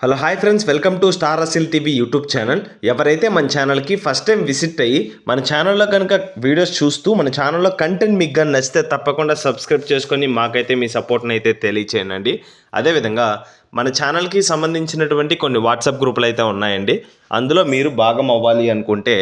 Hello hi friends, welcome to star Russell TV YouTube channel. ఎవరైతే మన ఛానల్కి first time visit అయ్యి మన ఛానల్లో కనుక వీడియోస్ చూస్తూ మన ఛానల్లో కంటెంట్ మీకు కానీ నచ్చితే తప్పకుండా సబ్స్క్రైబ్ చేసుకొని మాకైతే మీ సపోర్ట్ని అయితే తెలియచేయండి. అదేవిధంగా మన ఛానల్కి సంబంధించినటువంటి కొన్ని వాట్సాప్ గ్రూపులు అయితే ఉన్నాయండి. అందులో మీరు భాగం అవ్వాలి అనుకుంటే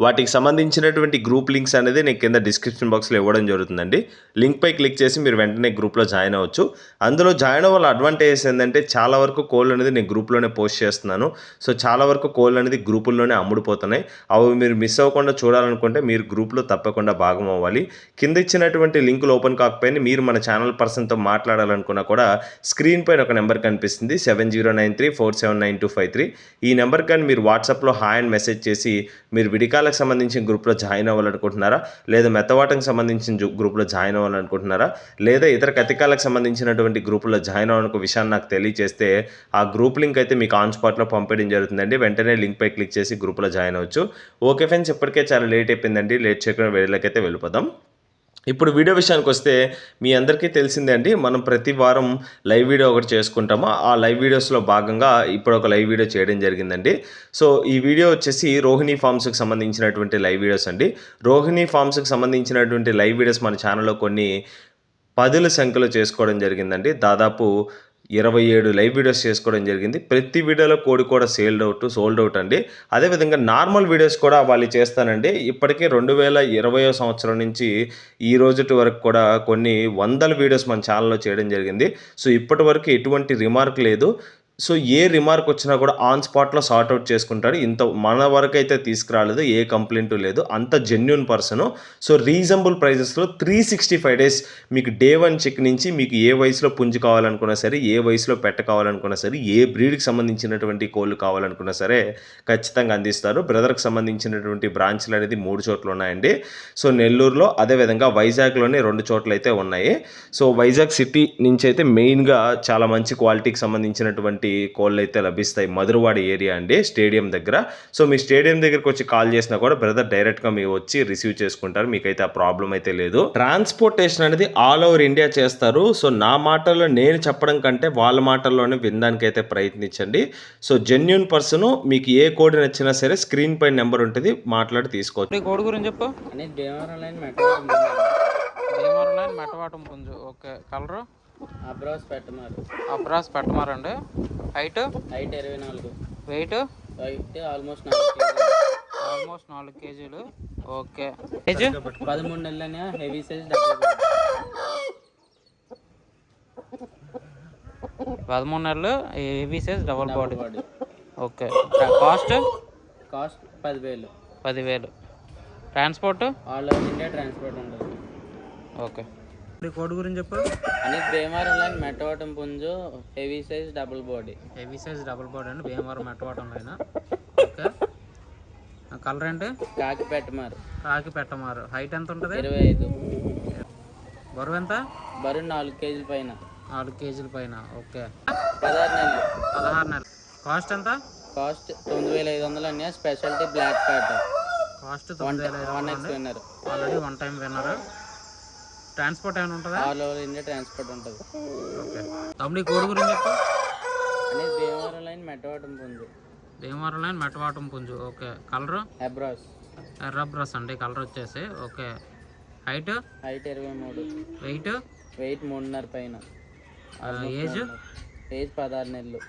వాటికి సంబంధించినటువంటి గ్రూప్ లింక్స్ అనేది నేను కింద డిస్క్రిప్షన్ బాక్స్లో ఇవ్వడం జరుగుతుందండి. లింక్పై క్లిక్ చేసి మీరు వెంటనే గ్రూప్లో జాయిన్ అవ్వచ్చు. అందులో జాయిన్ అవ్వాల అడ్వాంటేజెస్ ఏంటంటే చాలా వరకు కోళ్ళు అనేది నేను గ్రూప్లోనే పోస్ట్ చేస్తున్నాను. సో చాలా వరకు కోళ్ళు అనేది గ్రూపుల్లోనే అమ్ముడుపోతున్నాయి. అవి మీరు మిస్ అవ్వకుండా చూడాలనుకుంటే మీరు గ్రూప్లో తప్పకుండా భాగం అవ్వాలి. కింద ఇచ్చినటువంటి లింకులు ఓపెన్ కాకపోయినా మీరు మన ఛానల్ పర్సన్తో మాట్లాడాలనుకున్నా కూడా స్క్రీన్ పైన ఒక నెంబర్ కనిపిస్తుంది 7093479253. ఈ నెంబర్ కానీ మీరు వాట్సాప్లో హాయ్ అని మెసేజ్ చేసి మీరు విడికాలకు సంబంధించిన గ్రూప్లో జాయిన్ అవ్వాలనుకుంటున్నారా, లేదా మెత్తవాటకు సంబంధించిన గ్రూప్లో జాయిన్ అవ్వాలనుకుంటున్నారా, లేదా ఇతర కతికాలకు సంబంధించినటువంటి గ్రూపుల్లో జాయిన్ అవ్వాలనుకో విషయాన్ని నాకు తెలియజేస్తే ఆ గ్రూప్ లింక్ అయితే మీకు ఆన్ స్పాట్లో పంపించడం జరుగుతుందండి. వెంటనే లింక్పై క్లిక్ చేసి గ్రూప్లో జాయిన్ అవ్వచ్చు. ఓకే ఫ్రెండ్స్, ఇప్పటికే చాలా లేట్ అయిపోయిందండి. లేట్ చేయకుండా వీడియోలకైతే వెళ్ళిపోదాం. ఇప్పుడు వీడియో విషయానికి వస్తే మీ అందరికీ తెలిసిందే అండి, మనం ప్రతి వారం లైవ్ వీడియో ఒకటి చేసుకుంటాము. ఆ లైవ్ వీడియోస్లో భాగంగా ఇప్పుడు ఒక లైవ్ వీడియో చేయడం జరిగిందండి. సో ఈ వీడియో వచ్చేసి రోహిణి ఫార్మ్స్కి సంబంధించినటువంటి లైవ్ వీడియోస్ అండి. రోహిణి ఫార్మ్స్కి సంబంధించినటువంటి లైవ్ వీడియోస్ మన ఛానల్లో కొన్ని 10ల సంఖ్యలో చేసుకోవడం జరిగిందండి. దాదాపు 27 లైవ్ వీడియోస్ చేసుకోవడం జరిగింది. ప్రతి వీడియోలో కోడి కూడా సోల్డ్ అవుట్ అండి. అదేవిధంగా నార్మల్ వీడియోస్ కూడా వాళ్ళు చేస్తానండి. ఇప్పటికే 2020 సంవత్సరం నుంచి ఈ రోజుటి వరకు కూడా కొన్ని వందల వీడియోస్ మన ఛానల్లో చేయడం జరిగింది. సో ఇప్పటి వరకు ఎటువంటి రిమార్క్ లేదు. సో ఏ రిమార్క్ వచ్చినా కూడా ఆన్ స్పాట్లో సార్ట్అవుట్ చేసుకుంటాడు. ఇంత మన వరకు అయితే తీసుకురాలేదు, ఏ కంప్లైంట్ లేదు. అంత జెన్యున్ పర్సను. సో రీజనబుల్ ప్రైజెస్లో 365 డేస్ మీకు డే 1 చెక్ నుంచి మీకు ఏ వయసులో పుంజు కావాలనుకున్నా సరే, ఏ వయసులో పెట్ట కావాలనుకున్నా సరే, ఏ బ్రీడ్కి సంబంధించినటువంటి కోళ్ళు కావాలనుకున్నా సరే ఖచ్చితంగా అందిస్తారు. బ్రదర్కి సంబంధించినటువంటి బ్రాంచ్లు అనేది 3 చోట్ల ఉన్నాయండి. సో నెల్లూరులో, అదేవిధంగా వైజాగ్లోనే 2 చోట్ల అయితే ఉన్నాయి. సో వైజాగ్ సిటీ నుంచి అయితే మెయిన్గా చాలా మంచి క్వాలిటీకి సంబంధించినటువంటి కోళ్ళు అయితే లభిస్తాయి. మధురవాడ ఏరియా అండి, స్టేడియం దగ్గర. సో మీ స్టేడియం దగ్గరకు వచ్చి కాల్ చేసినా కూడా బ్రదర్ డైరెక్ట్గా మీరు వచ్చి రిసీవ్ చేసుకుంటారు. మీకైతే ఆ ప్రాబ్లం అయితే లేదు. ట్రాన్స్పోర్టేషన్ అనేది ఆల్ ఓవర్ ఇండియా చేస్తారు. సో నా మాటల్లో నేను చెప్పడం కంటే వాళ్ళ మాటల్లోనే వినడానికి అయితే ప్రయత్నించండి. సో జెన్యున్ పర్సన్, మీకు ఏ కోడి నచ్చినా సరే స్క్రీన్ పై నెంబర్ ఉంటుంది, మాట్లాడి తీసుకోవచ్చు. కోడి గురించి చెప్పు. మెట్టవాటం పుంజు. ఓకే, కలరు అబ్రాస్ పెట్టమారండి. హైట్ 24, వెయిట్ ఆల్మోస్ట్ 4 కేజీలు. ఓకే, ఏజ్ 13 నెలలనే హెవీ సైజ్ 13 నెలలు heavy size double body. Okay, cost 10,000. Transport all over India transport ఉంటుంది. ఓకే, కోడి గురించి చెప్పు. అని భీమవరం లైన్ మెట్టవాటం పుంజు, హెవీ సైజ్ డబుల్ బాడీ అండి. భీమవరం మెట్టవాటం లైన్. ఓకే, కలర్ ఏంటి? కాకి పెట్టమారు. హైట్ ఎంత ఉంటుంది? 25. బరువు ఎంత? బరువు 4 కేజీల పైన. 4 కేజీల పైన. ఓకే, 16 నెలలు. కాస్ట్ ఎంత? కాస్ట్ 9,500 అన్నీ. Speciality block Pat. Cost 9,500. Already 1 time winner. Transport ఏమైనా ఉంటుందా? ఆల్ ఓవర్ ఇండియా ట్రాన్స్పోర్ట్ ఉంటుంది. ఓకే, తమ్ముడి కోడి గురించి చెప్పు. అనేది భీమవరం లైన్ మెట్టవాటం పుంజు. ఓకే, కలరు ఎర్రబ్రాస్ అండి. కలర్ వచ్చేసి ఓకే. హైట్ 23. వెయిట్ 3.5 పైన. ఏజ్ 16 నెలలు.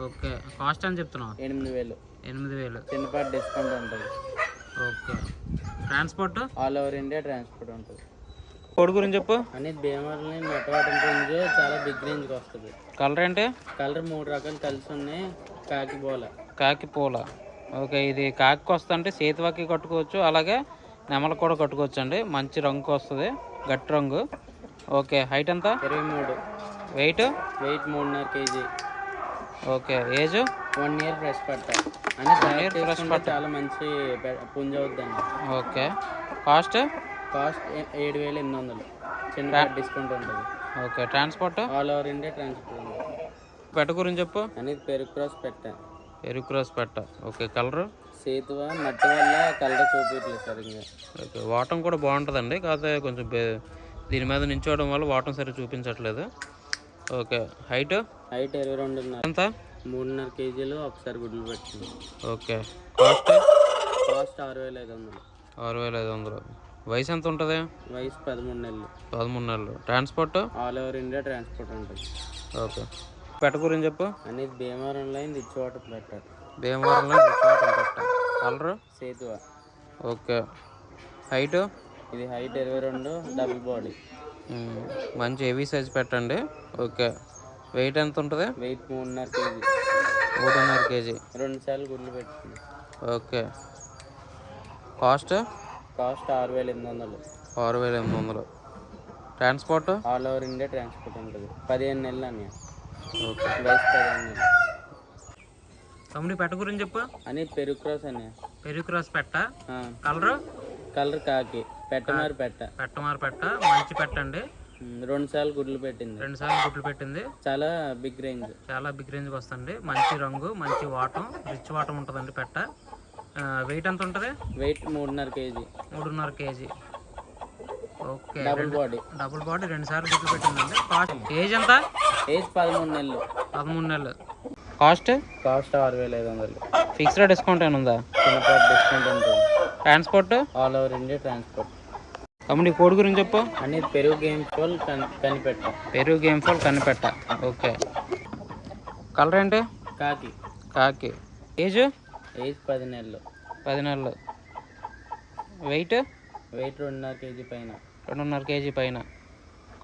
ఓకే, కాస్ట్ అని చెప్తున్నావు? 8,000. చిన్నపాటి డిస్కౌంట్ ఉంటుంది. Okay, transport all over India transport ఉంటుంది. కోడి గురించి చెప్పు. అనేది భీమవరం లైన్ మెట్టవాటం పుంజు చాలా బిగ్ రేంజ్కి వస్తుంది. కలర్ ఏంటి? కలర్ 3 రకాలు కలిసి ఉన్నాయి. కాకి పూల. ఓకే, ఇది కాకి వస్తుంటే చేతివాకి కట్టుకోవచ్చు, అలాగే నెమలు కూడా కట్టుకోవచ్చు అండి. మంచి రంగు వస్తుంది, గట్టి రంగు. ఓకే, హైట్ ఎంత? 23. Weight 3.5 KG. Okay, age 1 year fresh పట్ట. అని చాలా మంచి పుంజు అవుతుందండి. Okay, cost 7,800. చిన్న డిస్కౌంట్ ఉంటుంది. Okay, transport all over India transport ఉంటుంది. పెట్ట గురించి చెప్పు. అనేది పెరుగు క్రాస్ పెట్ట. ఓకే, కలరు సేతువ మట్టి వల్ల కలర్ చూపించలేదు సరిగ్గా. ఓకే, వాటం కూడా బాగుంటుందండి, కాకపోతే కొంచెం దీని మీద నించోవడం వల్ల వాటం సరిగ్గా చూపించట్లేదు. Okay, height height 22.5. ఎంత? 3.5 కేజీలు ఒకసారి గుడ్లు పెట్టింది. ఓకే. కాస్ట్? కాస్ట్ 6,500. 6,500. వయసు ఎంత ఉంటుంది? వయసు 13 నెలలు. 13 నెలలు. Transport? All over India transport ఉంటుంది. ఓకే. పెట్ట గురించి చెప్పు. అనేది భీమవరంలో రిచ్వాటర్ పెట్టారు. భీమవరంలో రిచ్వాటర్ పెట్ట. కలరు? సేతువ. ఓకే. హైటు? ఇది హైట్ 22, డబుల్ బాడీ. మంచి హెవీ సైజ్ పెట్టండి. ఓకే. వెయిట్ ఎంత ఉంటుంది? Weight 3.5 KG. 3.5 కేజీ. 2 సార్లు గుడ్లు పెట్టింది. Okay. Cost? Cost 6,800. 6,800. Transport? All over India transport ఉంటుంది. 15 నెలలు అన్నయ్య. ఓకే. వయసు 15 నెలలు. తమ్ముడి పెట్ట గురించి చెప్పు. అనేది పెరుగు క్రాస్ అన్నయ్య. పెరుగు క్రాస్ పెట్ట. కలరు? కలర్ కాకి. పెట్టమారు పెట్ట. పెట్టమారు పెట్ట. మంచి పెట్టండి. 2 సార్లు గుడ్లు పెట్టింది. 2 సార్లు గుడ్లు పెట్టింది. చాలా బిగ్ రేంజ్. చాలా బిగ్ రేంజ్కి వస్తుంది. మంచి రంగు, మంచి వాటం, రిచ్ వాటం ఉంటుందండి పెట్ట. వెయిట్ ఎంత ఉంటుంది? Weight 3.5 KG. 3.5 KG. Okay. Double body. Double body 2 సార్లు గుడ్లు పెట్టిందండి. కాస్ట్? ఏజ్ ఎంత? ఏజ్ 13 నెలలు. 13 నెలలు. కాస్ట్? కాస్ట్ 6,500. ఫిక్స్డ్ డిస్కౌంట్ ఏమైనా ఉందా? చిన్నపాటి డిస్కౌంట్ ఉంటుంది. Transport? All over India transport. తమ్ముడి కోడ్ గురించి చెప్పు. అనేది పెరుగు గేమ్ ఫోల్ కనిపెట్ట. పెరుగు గేమ్ ఫాల్ కనిపెట్ట. ఓకే. కలర్ ఏంటి? కాకి. కాకి. ఏజ్? ఏజ్ 10 నెలలు. 10 నెలలు. వెయిట్? వెయిట్ 2.5 కేజీ పైన. 2.5 కేజీ పైన.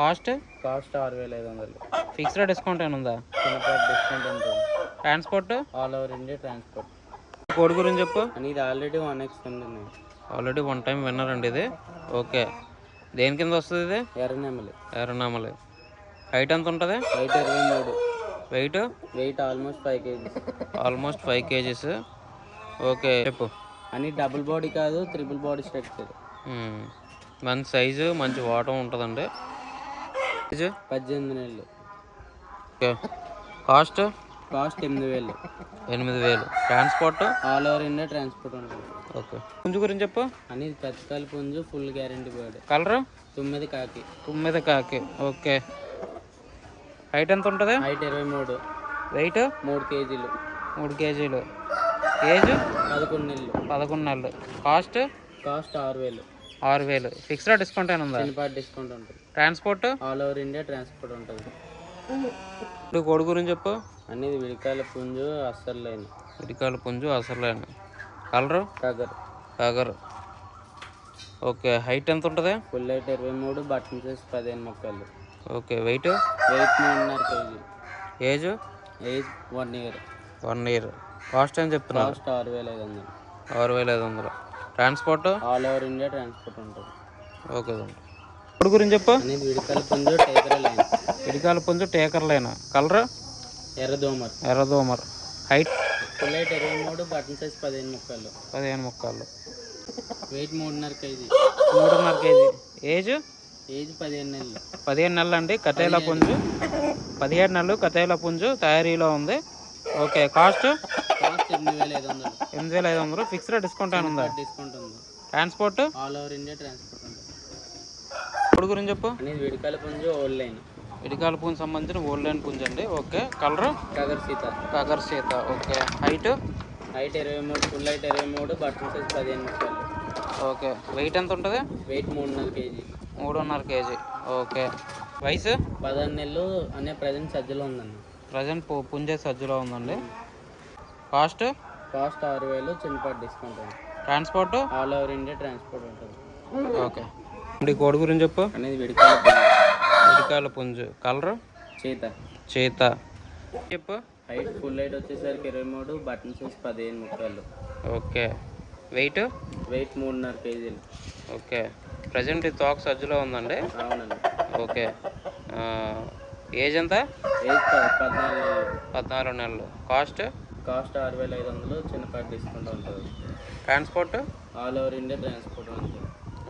కాస్ట్? కాస్ట్ 6,500. ఫిక్స్డ్ డిస్కౌంట్ ఏమైనా ఉందా? చిన్నపాటి డిస్కౌంట్ ఉంటుంది. Transport? All over India transport. Code గురించి చెప్పు. అనేది ఆల్రెడీ 1x ఉంది. ఆల్రెడీ 1 టైం విన్నారండి ఇది. ఓకే. దేని కింద వస్తుంది ఇది? ఎర్రనెమలి. ఎర్రనామలి. హైట్ ఎంత ఉంటుంది? Height 23. Weight? Weight almost 5 kgs. Almost 5 kgs. Okay. చెప్పు. అని డబుల్ బాడీ కాదు, ట్రిపుల్ బాడీ స్ట్రక్చర్. మంచి సైజు, మంచి వాటం ఉంటుందండి. ఏజ్? 18 నెలలు. Okay. Cost? Cost 8,000. 8,000. Transport? All over India transport ఉంటుంది. ఓకే. పుంజు గురించి చెప్పు. అనేది కచ్చకాల పుంజు, ఫుల్ గ్యారంటీ బర్డ్. కలరు? 9 కాకి. 9 కాకి. ఓకే. హైట్ ఎంత ఉంటుంది? హైట్ 23. వెయిట్? 3 కేజీలు. 3 కేజీలు. ఏజ్? 11 నెలలు. 11 నెలలు. కాస్ట్? కాస్ట్ 6,000. 6,000. ఫిక్స్డ్ డిస్కౌంట్ ఏమైనా ఉందా? చిన్నపాటి డిస్కౌంట్ ఉంటుంది. Transport? All over India transport ఉంటుంది. ఇప్పుడు కోడి గురించి చెప్పు. అనేది విడికాయల పుంజు, అస్సలు లేని. ఇడికాయల పుంజు అసలు. కలరు? టగర్. టగర్. ఓకే. హైట్ ఎంత ఉంటుంది? ఫుల్ హైట్ 23, బటన్ సైజ్ 15 ముక్కలు. Okay. Weight? Weight 3.5 KG. Age? Age 1 year. 1 year. Cost ఏం చెప్తున్నారు? Cost 6,500. 6,500. Transport? All over India transport ఉంటుంది. ఓకే. కోడి గురించి చెప్పు. అనేది విడికాయల పుంజు, టైగర్ లైన్. ఇడికాయల పుంజు, టేకర్ లైన్. కలర్? ఎర్రదోమర్. ఎర్రదోమర్. Height? Full height 23, button size 15 ముక్కలు. 15 ముక్కలు. Weight 3.5 KG. 3.5 KG. Age? Age 15 నెలలు. 15 నెలలు అండి. కతేలా పుంజు. 17 నెలలు కతేలా పుంజు తయారీలో ఉంది. Okay. Cost? Cost 8,500. 8,500. Fixed discount ఏమైనా ఉందా? డిస్కౌంట్ ఉంది. Transport? All over India transport ఉంటుంది. కోడి గురించి చెప్పు. అనేది విడికాయల పుంజు, ఓల్డ్ లైన్. ఇడికాల పుంజు సంబంధించిన ఓల్డ్ లైన్ పుంజు అండి. ఓకే. కలర్? టగర్ సీత. కాకర సీత. Okay. Height? Height 23, full height 23, button size 15 ముక్కలు. ఓకే. వెయిట్ ఎంత ఉంటుంది? Weight 3.5 KG. 3.5 కేజీ. ఓకే. వయసు? 15 నెలలు అనే ప్రజెంట్ సజ్జలో ఉందండి. ప్రజెంట్ పుంజే సజ్జలో ఉందండి. కాస్ట్? కాస్ట్ 6,000, చిన్నపాటి డిస్కౌంట్ ఉంది. Transport? All over India transport ఉంటుంది. ఓకే. ఈ కోడి గురించి చెప్పు. అనేది విడికాయల పుంజు. ఇడికాల పుంజు. కలర్? చీత. చీత. చెప్పు. హైట్ ఫుల్ హైట్ వచ్చేసరికి 23, బటన్ సైజ్ 15 ముక్కలు. ఓకే. వెయిట్? వెయిట్ 3.5 కేజీలు. ఓకే. ప్రజెంట్ ఈ తోక సజ్జలో ఉందండి. అవునండి. ఓకే. ఏజ్ ఎంత? ఏజ్ 14 నెలలు. 14 నెలలు. కాస్ట్? కాస్ట్ 6,500, చిన్నపాటి డిస్కౌంట్ ఉంటుంది. Transport? All over India transport ఉంటుంది.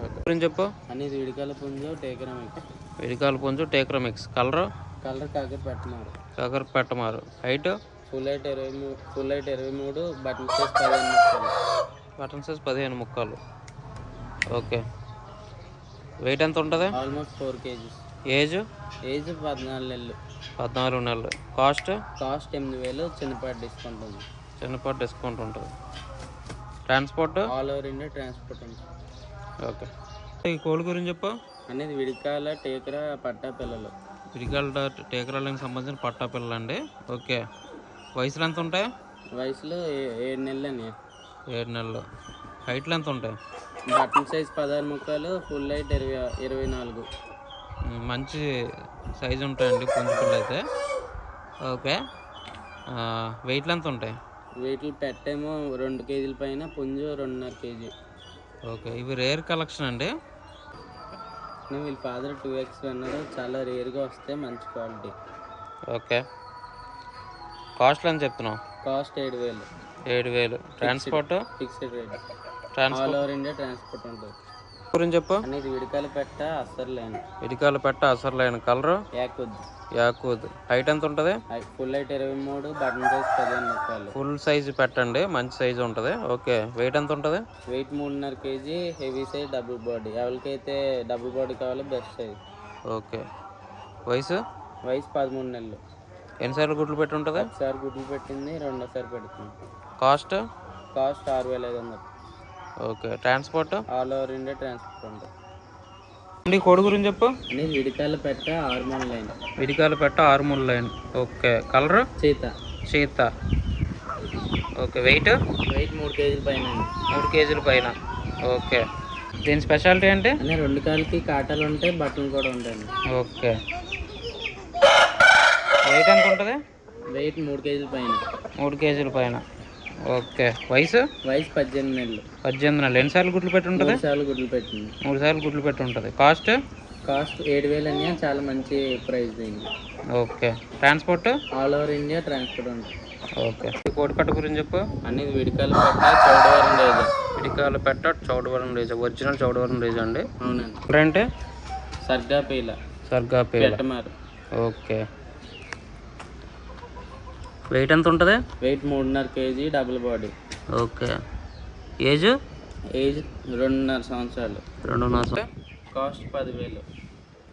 ఓకే. గురించి చెప్పు. అనేది విడికాయల పుంజు, టేకరామిక్స్. ఇడికాల పుంజు, టేక్రోమిక్స్. కలర్? కలర్ కాకి పెట్టమారు. కాకర పెట్టమారు. Height? Full height 23, button size 15 ముక్కలు. బటన్ సైజ్ 15 ముక్కలు. ఓకే. వెయిట్ ఎంత ఉంటుంది? Almost 4 kgs. ఏజ్ ఏజ్ 14 నెలలు. 14 నెలలు. కాస్ట్ కాస్ట్ 8,000, చిన్నపాటి డిస్కౌంట్ ఉంది. చిన్నపాటి డిస్కౌంట్ ఉంటుంది. Transport all over India transport ఉంది. ఓకే. ఈ కోడి గురించి చెప్పు. అనేది విడికాల టేకర పట్టా పిల్లలు. విడికాల టేకరాలకు సంబంధించిన పట్టా పిల్లలు అండి. ఓకే. వయసులు ఎంత ఉంటాయి? వయసులో 7 నెలలు అని. 7 నెలలు. హైట్లు ఎంత ఉంటాయి? బటన్ సైజ్ 16 ముక్కలు, ఫుల్ హైట్ 24. మంచి సైజు ఉంటాయండి పుంజు పిల్లలు అయితే. ఓకే. వెయిట్లు ఎంత ఉంటాయి? వెయిట్లు పెట్టేమో 2 కేజీల పైన, పుంజు 2.5 కేజీ. ఓకే. ఇవి రేర్ కలెక్షన్ అండి. వీళ్ళ ఫాదర్ 2x అన్నారు, చాలా రేర్గా వస్తాయి, మంచి క్వాలిటీ. ఓకే. కాస్ట్లు అని చెప్తున్నావు? Cost 7,000. 7,000. Transport fixed rate. Transport all over India transport ఉంటుంది. గురించి చెప్పు. అనేది విడికాల పెట్ట అస్సలు లేను. ఇడికాల పెట్ట అసలు లేని కలరు యాకూద్. హైట్ ఎంత ఉంటుంది? ఫుల్ హైట్ 23, బటన్ సైజ్ 15 ముక్కలు. ఫుల్ సైజు పెట్టండి, మంచి సైజు ఉంటుంది. ఓకే. వెయిట్ ఎంత ఉంటుంది? Weight 3.5 KG, heavy size, double body. ఎవరికైతే డబుల్ బాడీ కావాలో బెస్ట్ సైజ్. ఓకే. వయసు 13 నెలలు. ఎన్నిసార్లు గుడ్లు పెట్టి ఉంటుంది? ఒకసారి గుడ్లు పెట్టింది, రెండోసారి పెడుతుంది. Cost 6,500. Okay. Transport all over India transport ఉంటుంది. కోడి గురించి చెప్పు. అనేది విడికాల పెట్ట హార్మోన్ లైన్. విడికాల పెట్ట హార్మోన్ లైన్. ఓకే. కలరు సీత. ఓకే. వెయిట్ 3 కేజీల పైన. 3 కేజీల పైన. ఓకే. దీని స్పెషాలిటీ ఏంటి? అనే 2 కాళ్ళకి కాటాలు ఉంటాయి, బట్టలు కూడా ఉంటాయి. ఓకే. వెయిట్ ఎంత ఉంటుంది? వెయిట్ 3 కేజీల పైన. 3 కేజీల పైన. ఓకే. వయసు 18 నెలలు. 18 నెలలు. ఎన్నిసార్లు గుడ్లు పెట్టి ఉంటుంది? 3 సార్లు గుడ్లు పెట్టింది. 3 సార్లు గుడ్లు పెట్టి ఉంటుంది. కాస్ట్ 7,000 అని, చాలా మంచి ప్రైస్ దీనికి. Okay. Transport all over India transport ఉంటుంది. ఓకే. కోడి కట్ట గురించి చెప్పు. అనేది విడికాల పెట్ట చౌడవరం రేజా. విడికాల పెట్ట చౌడవరం రేజా. ఒరిజినల్ చౌడవరం రేజా అండి. అవునండి. అంటే సర్గా పేల. ఓకే. వెయిట్ ఎంత ఉంటుంది? Weight 3.5 KG, double body. Okay. Age 2.5 సంవత్సరాలు. 2.5. కాస్ట్ 10,000.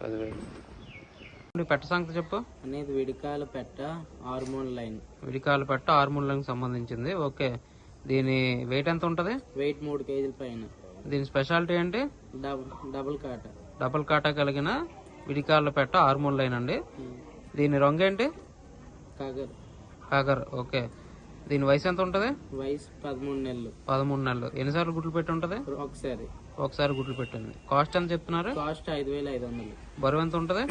10,000. పెట్ట సంగతి చెప్పు. అనేది విడికాల పెట్ట హార్మోన్ లైన్. విడికాల పెట్ట హార్మోన్ లైన్ సంబంధించింది. ఓకే. దీని వెయిట్ ఎంత ఉంటుంది? వెయిట్ 3 కేజీల పైన. దీని స్పెషాలిటీ ఏంటి? డబుల్ కాటా కలిగిన విడికాల పెట్ట హార్మోన్ లైన్ అండి. దీని రంగు ఏంటి? కాగర్. ఓకే. దీని వయసు ఎంత ఉంటుంది? వయసు 13 నెలలు. 13 నెలలు. ఎన్నిసార్లు గుడ్లు పెట్టి ఉంటుంది? ఒకసారి గుడ్లు పెట్టింది. కాస్ట్ ఎంత చెప్తున్నారు? కాస్ట్ 5,500. బరువు ఎంత ఉంటుంది?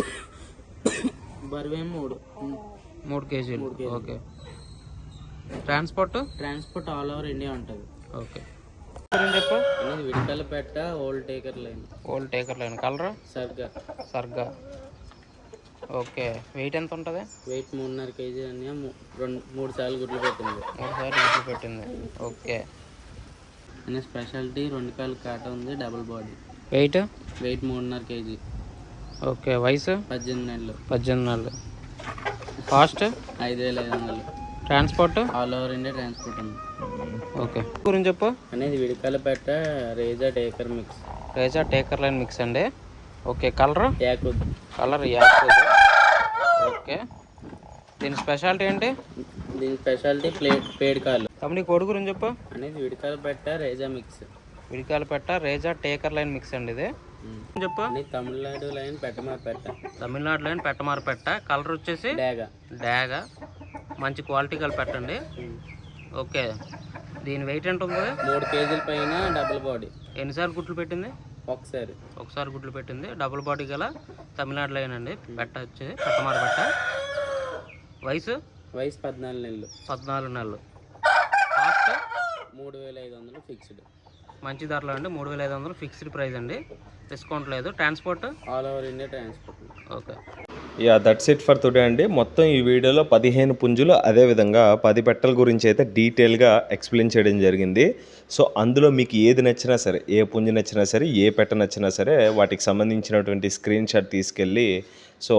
బరువు 3 కేజీలు. Okay. Transport all over India ఉంటుంది. ఓకే. చెప్పు. అనేది విడికాల పెట్ట ఓల్డ్ టేకర్ లైన్. కలర్ సర్గా. ఓకే. వెయిట్ ఎంత ఉంటుంది? వెయిట్ 3.5 కేజీ అని, 3 సార్లు గుడ్లు పెట్టింది. 3 సార్లు గుడ్లు పెట్టింది. ఓకే. అనే స్పెషాలిటీ 2 కాళ్ళ కాట ఉంది, double body. Weight 3.5 KG. Okay. వయసు 18 నెలలు. 18 నెలలు. Cost 5,500. Transport all over India transport ఉంది. ఓకే. గురించి చెప్పు. అనేది విడికాల పెట్ట రేజా టేకర్ లైన్ మిక్స్ అండి. ఓకే. కలర్ యాకూద్. ఓకే. దీని స్పెషాలిటీ ఏంటి? దీని స్పెషాలిటీ పేడ్ కాళ్ళు. తమ్ముడి కోడి గురించి చెప్పు. అనేది విడికాల పెట్ట రేజా మిక్స్. విడికాల పెట్ట రేజా టేకర్ లైన్ మిక్స్ అండి ఇది. చెప్పు. తమిళనాడు లైన్ పెట్టమార పెట్ట. కలర్ వచ్చేసి డాగా. మంచి క్వాలిటీ కల్ పెట్టండి. ఓకే. దీని వెయిట్ ఎంత ఉంది? 3 కేజీల పైన, డబుల్ బాడీ. ఎన్నిసార్లు గుడ్లు పెట్టింది? ఒకసారి గుడ్లు పెట్టింది. డబుల్ బాడీ గల తమిళనాడు లైన్ అండి. పెట్ట వచ్చి పెట్టమార పెట్ట. వయసు 14 నెలలు. 14 నెలలు. Cost 3,500 fixed. మంచి ధరలో అండి. 3,500 ఫిక్స్డ్ ప్రైస్ అండి. డిస్కౌంట్ లేదు. Transport all over India transport. Okay. That's it for today అండి. మొత్తం ఈ వీడియోలో 15 పుంజులు, అదేవిధంగా 10 పెట్టల గురించి అయితే డీటెయిల్గా ఎక్స్ప్లెయిన్ చేయడం జరిగింది. సో అందులో మీకు ఏది నచ్చినా సరే, ఏ పుంజు నచ్చినా సరే, ఏ పెట్ట నచ్చినా సరే, వాటికి సంబంధించినటువంటి స్క్రీన్ షాట్ తీసుకెళ్ళి సో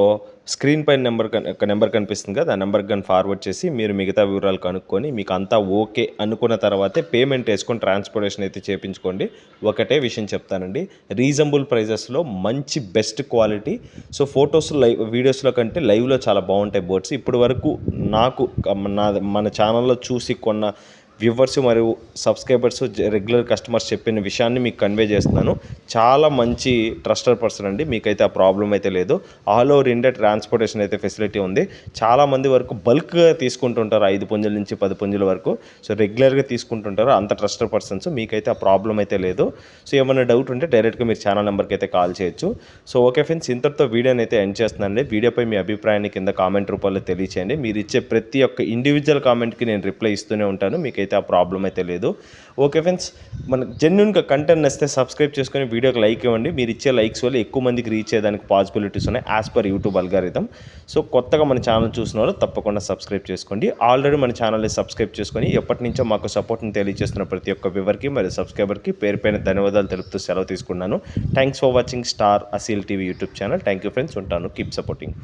స్క్రీన్ పైన నెంబర్ కనిపిస్తుంది కదా, ఆ నెంబర్కి కానీ ఫార్వర్డ్ చేసి మీరు మిగతా వివరాలు కనుక్కొని మీకు అంతా ఓకే అనుకున్న తర్వాతే పేమెంట్ వేసుకొని ట్రాన్స్పోర్టేషన్ అయితే చేయించుకోండి. ఒకటే విషయం చెప్తానండి, రీజనబుల్ ప్రైజెస్లో మంచి బెస్ట్ క్వాలిటీ. సో ఫొటోస్ వీడియోస్లో కంటే లైవ్లో చాలా బాగుంటాయి బోట్స్. ఇప్పటి వరకు నాకు మన ఛానల్లో చూసి కొన్న వ్యూవర్స్ మరియు సబ్స్క్రైబర్స్ రెగ్యులర్ కస్టమర్స్ చెప్పిన విషయాన్ని మీకు కన్వే చేస్తున్నాను. చాలా మంచి ట్రస్టెడ్ పర్సన్ అండి, మీకైతే ఆ ప్రాబ్లం అయితే లేదు. ఆల్ ఓవర్ ఇండియా ట్రాన్స్పోర్టేషన్ అయితే ఫెసిలిటీ ఉంది. చాలామంది వరకు బల్క్గా తీసుకుంటుంటారు, 5 పుంజుల నుంచి 10 పుంజుల వరకు. సో రెగ్యులర్గా తీసుకుంటుంటారు, అంత ట్రస్టెడ్ పర్సన్స్. మీకైతే ఆ ప్రాబ్లం అయితే లేదు. సో ఏమైనా డౌట్ ఉంటే డైరెక్ట్గా మీరు ఛానల్ నెంబర్కి అయితే కాల్ చేయొచ్చు. సో ఓకే ఫ్రెండ్స్, ఇంతటితో వీడియోని అయితే ఎండ్ చేస్తున్నానండి. వీడియోపై మీ అభిప్రాయాన్ని కింద కామెంట్ రూపంలో తెలియచేయండి. మీరు ఇచ్చే ప్రతి ఒక్క ఇండివిజువల్ కామెంట్కి నేను రిప్లై ఇస్తూనే ఉంటాను, మీకైతే ఆ ప్రాబ్లం అయితే లేదు. ఓకే ఫ్రెండ్స్, మనకు జెన్యున్గా కంటెంట్ నచ్చితే సబ్స్క్రైబ్ చేసుకొని వీడియోకి లైక్ ఇవ్వండి. మీరు ఇచ్చే లైక్స్ వల్ల ఎక్కువ మందికి రీచ్ అయ్యేదానికి పాసిబిలిటీస్ ఉన్నాయి as per YouTube algorithm. So కొత్తగా మన ఛానల్ చూసిన వాళ్ళు తప్పకుండా సబ్స్క్రైబ్ చేసుకోండి. ఆల్రెడీ మన ఛానల్ని సబ్స్క్రైబ్ చేసుకొని ఎప్పటి నుంచో మాకు సపోర్ట్ని తెలియజేస్తున్న ప్రతి ఒక్క వ్యూవర్కి మరియు సబ్స్క్రైబర్కి పేరు పైన ధన్యవాదాలు తెలుపుతూ సెలవు తీసుకున్నాను. Thanks for watching star Aseel TV YouTube channel. Thank you friends, ఉంటాను. Keep supporting.